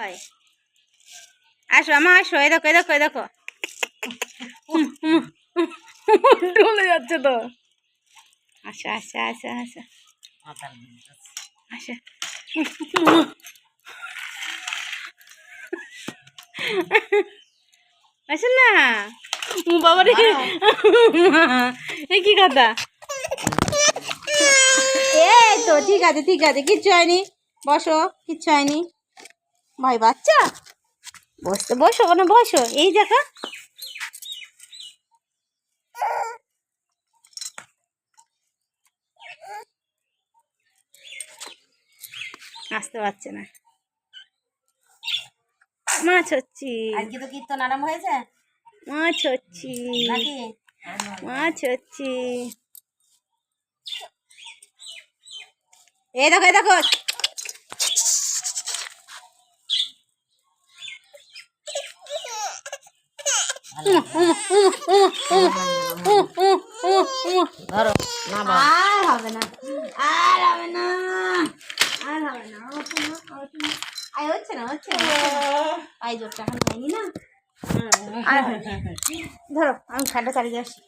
হয়। আসো আমা, আসো, এই দেখো, এই দেখো, এই দেখো, ডলে যাচ্ছে তো। আচ্ছা আচ্ছা আচ্ছা আচ্ছা আচ্ছা, আসেন না বাবা রে, কি কথা। এই তো ঠিক আছে, ঠিক আছে, কিচ্ছু হয়নি, বসো, কিচ্ছু হয়নি। ভাই বাচ্চা, বসতে বসো, না বসো, এই দেখো। আসতে পারছে না, মাছ হচ্ছি, আজকে তো কীর্তন আরম্ভ হয়েছে মাছ হচ্ছি, নাকি? মাছ হচ্ছি। এই দেখো, এই দেখো, ধরো না বাবা। আর হবে না, আর হবে না, আর হবে না, আয় হচ্ছে না, হচ্ছে না, আই জোরটা এখন হয়নি না, আর হবে না। ধরো আমি ফ্যানটা চালিয়ে আসি।